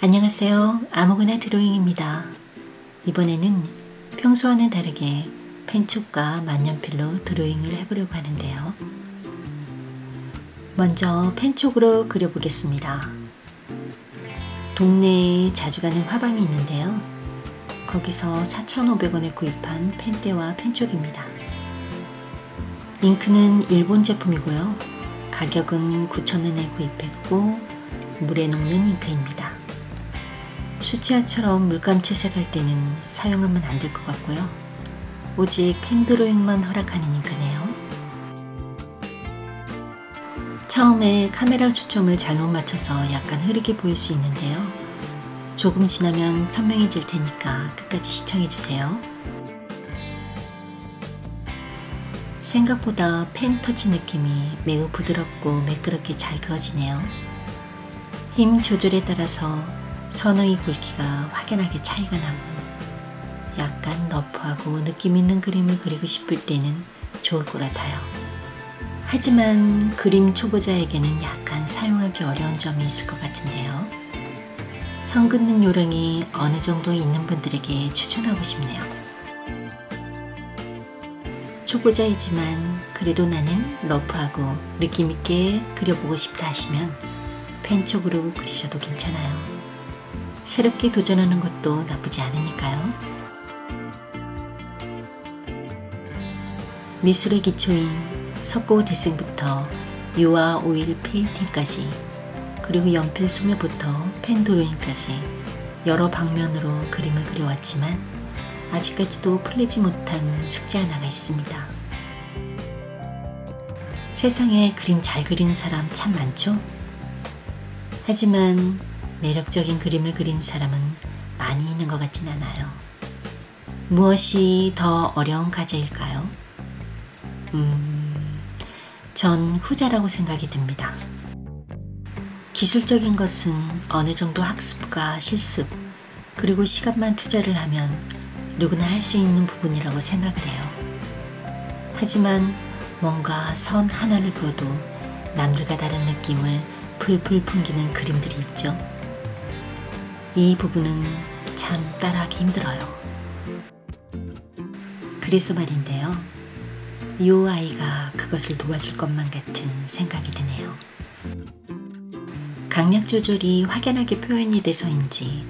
안녕하세요. 아무거나 드로잉입니다. 이번에는 평소와는 다르게 펜촉과 만년필로 드로잉을 해보려고 하는데요. 먼저 펜촉으로 그려보겠습니다. 동네에 자주 가는 화방이 있는데요. 거기서 4,500원에 구입한 펜대와 펜촉입니다. 잉크는 일본 제품이고요. 가격은 9,000원에 구입했고 물에 녹는 잉크입니다. 수채화처럼 물감 채색할 때는 사용하면 안 될 것 같고요. 오직 펜 드로잉만 허락하는 잉크네요. 처음에 카메라 초점을 잘못 맞춰서 약간 흐리게 보일 수 있는데요. 조금 지나면 선명해질 테니까 끝까지 시청해주세요. 생각보다 펜 터치 느낌이 매우 부드럽고 매끄럽게 잘 그어지네요. 힘 조절에 따라서 선의 굵기가 확연하게 차이가 나고 약간 러프하고 느낌 있는 그림을 그리고 싶을 때는 좋을 것 같아요. 하지만 그림 초보자에게는 약간 사용하기 어려운 점이 있을 것 같은데요. 선 긋는 요령이 어느 정도 있는 분들에게 추천하고 싶네요. 초보자이지만 그래도 나는 러프하고 느낌 있게 그려보고 싶다 하시면 펜촉으로 그리셔도 괜찮아요. 새롭게 도전하는 것도 나쁘지 않으니까요. 미술의 기초인 석고 대생부터 유화 오일 페인팅까지 그리고 연필 소묘부터 펜 드로잉까지 여러 방면으로 그림을 그려왔지만 아직까지도 풀리지 못한 숙제 하나가 있습니다. 세상에 그림 잘 그리는 사람 참 많죠? 하지만 매력적인 그림을 그리는 사람은 많이 있는 것 같진 않아요. 무엇이 더 어려운 과제일까요? 전 후자라고 생각이 듭니다. 기술적인 것은 어느 정도 학습과 실습, 그리고 시간만 투자를 하면 누구나 할 수 있는 부분이라고 생각을 해요. 하지만 뭔가 선 하나를 그어도 남들과 다른 느낌을 풀풀 풍기는 그림들이 있죠. 이 부분은 참 따라하기 힘들어요. 그래서 말인데요. 이 아이가 그것을 도와줄 것만 같은 생각이 드네요. 강약 조절이 확연하게 표현이 돼서인지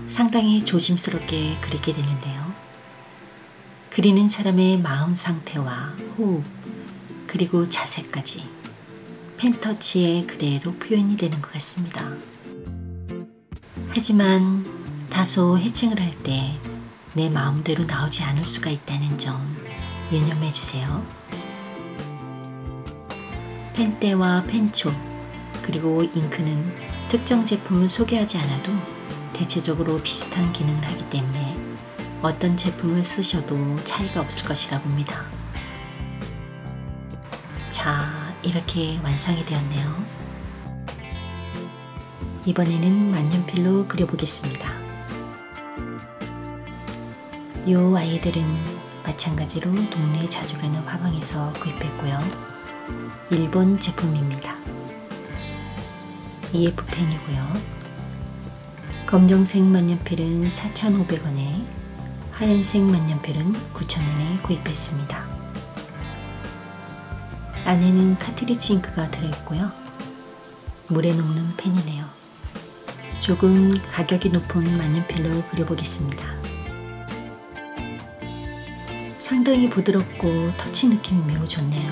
상당히 조심스럽게 그리게 되는데요. 그리는 사람의 마음 상태와 호흡, 그리고 자세까지 펜터치에 그대로 표현이 되는 것 같습니다. 하지만 다소 해칭을 할 때 내 마음대로 나오지 않을 수가 있다는 점 유념해 주세요. 펜대와 펜촉, 그리고 잉크는 특정 제품을 소개하지 않아도 대체적으로 비슷한 기능을 하기 때문에 어떤 제품을 쓰셔도 차이가 없을 것이라 봅니다. 자, 이렇게 완성이 되었네요. 이번에는 만년필로 그려보겠습니다. 이 아이들은 마찬가지로 동네에 자주 가는 화방에서 구입했고요. 일본 제품입니다. EF펜이고요. 검정색 만년필은 4,500원에 하얀색 만년필은 9,000원에 구입했습니다. 안에는 카트리지 잉크가 들어있고요. 물에 녹는 펜이네요. 조금 가격이 높은 만년필로 그려보겠습니다. 상당히 부드럽고 터치 느낌이 매우 좋네요.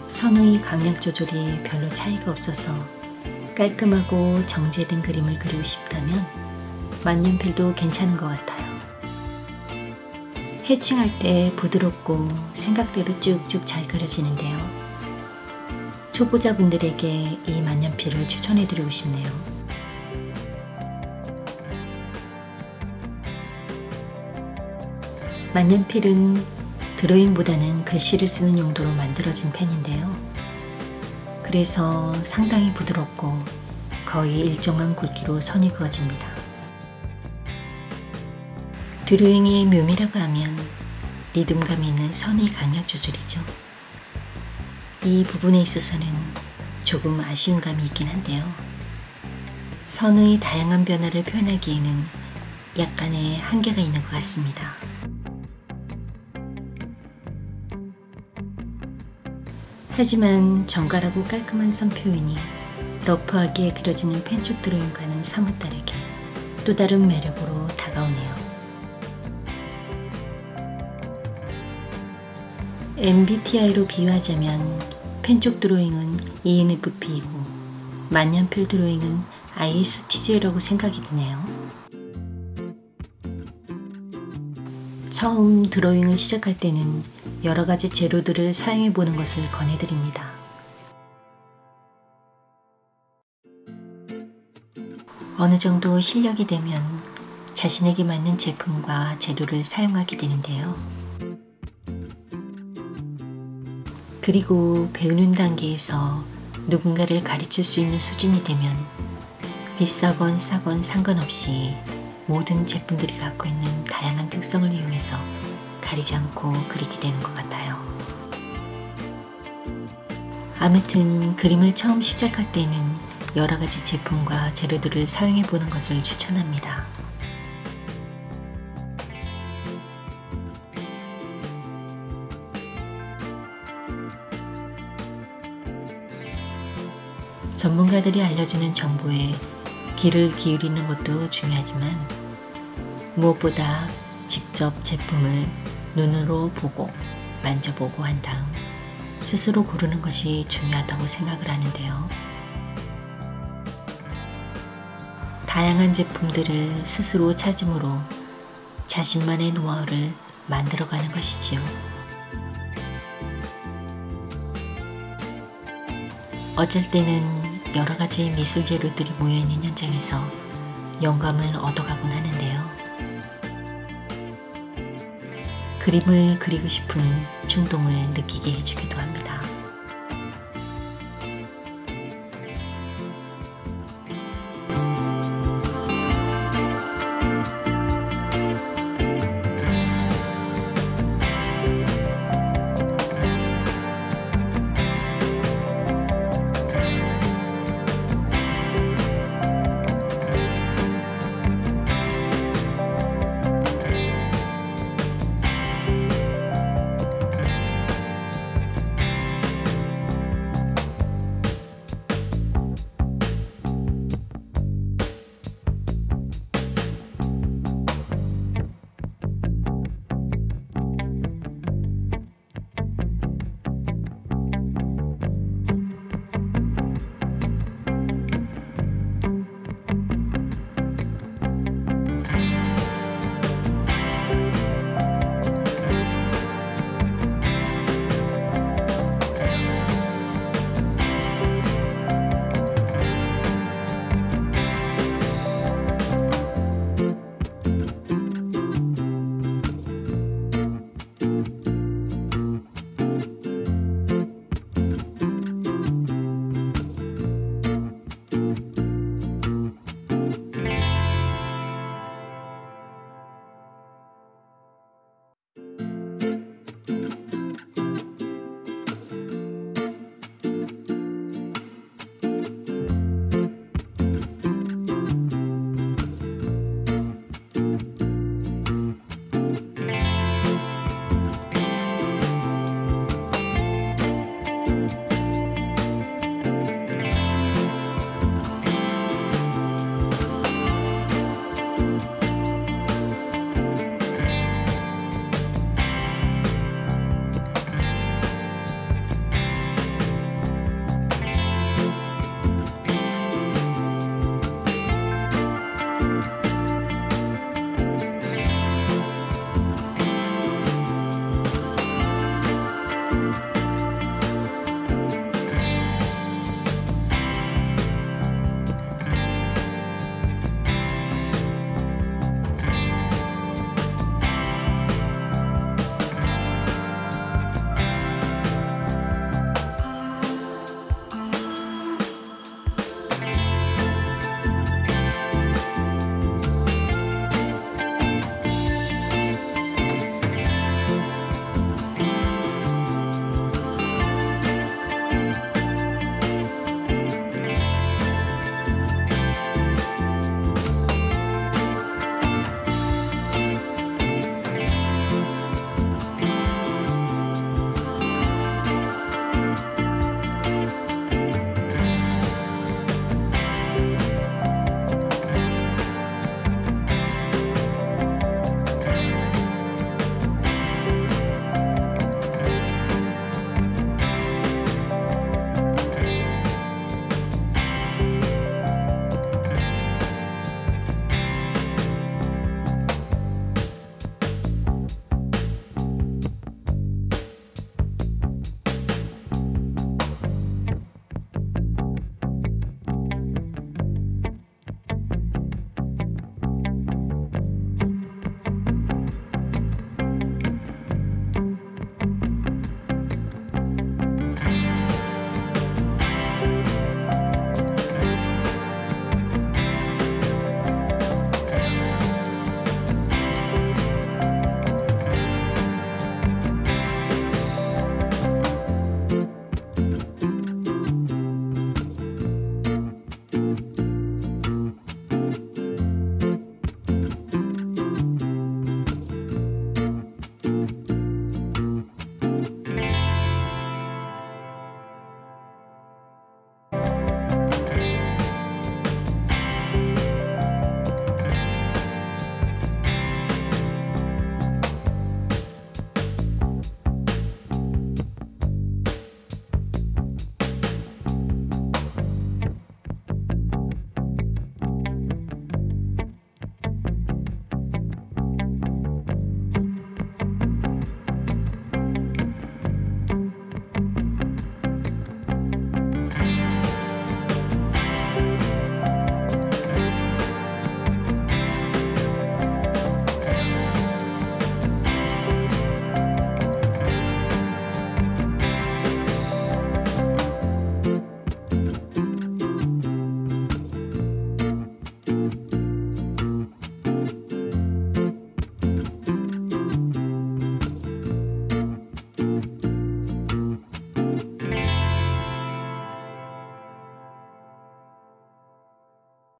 선의 강약 조절이 별로 차이가 없어서 깔끔하고 정제된 그림을 그리고 싶다면 만년필도 괜찮은 것 같아요. 해칭할 때 부드럽고 생각대로 쭉쭉 잘 그려지는데요. 초보자분들에게 이 만년필을 추천해드리고 싶네요. 만년필은 드로잉보다는 글씨를 쓰는 용도로 만들어진 펜인데요. 그래서 상당히 부드럽고 거의 일정한 굵기로 선이 그어집니다. 드로잉의 묘미라고 하면 리듬감 있는 선의 강약 조절이죠. 이 부분에 있어서는 조금 아쉬운 감이 있긴 한데요. 선의 다양한 변화를 표현하기에는 약간의 한계가 있는 것 같습니다. 하지만 정갈하고 깔끔한 선 표현이 러프하게 그려지는 펜촉 드로잉과는 사뭇 다르게 또 다른 매력으로 다가오네요. MBTI로 비유하자면 펜촉 드로잉은 ENFP이고 만년필 드로잉은 ISTJ라고 생각이 드네요. 처음 드로잉을 시작할 때는 여러가지 재료들을 사용해 보는 것을 권해드립니다. 어느 정도 실력이 되면 자신에게 맞는 제품과 재료를 사용하게 되는데요. 그리고 배우는 단계에서 누군가를 가르칠 수 있는 수준이 되면 비싸건 싸건 상관없이 모든 제품들이 갖고 있는 다양한 특성을 이용해서 가리지 않고 그리게 되는 것 같아요. 아무튼 그림을 처음 시작할 때는 여러가지 제품과 재료들을 사용해 보는 것을 추천합니다. 전문가들이 알려주는 정보에 귀를 기울이는 것도 중요하지만 무엇보다 직접 제품을 눈으로 보고 만져보고 한 다음 스스로 고르는 것이 중요하다고 생각을 하는데요. 다양한 제품들을 스스로 찾음으로 자신만의 노하우를 만들어가는 것이지요. 어쩔 때는 여러가지 미술 재료들이 모여있는 현장에서 영감을 얻어가곤 하는데요. 그림을 그리고 싶은 충동을 느끼게 해주기도 합니다.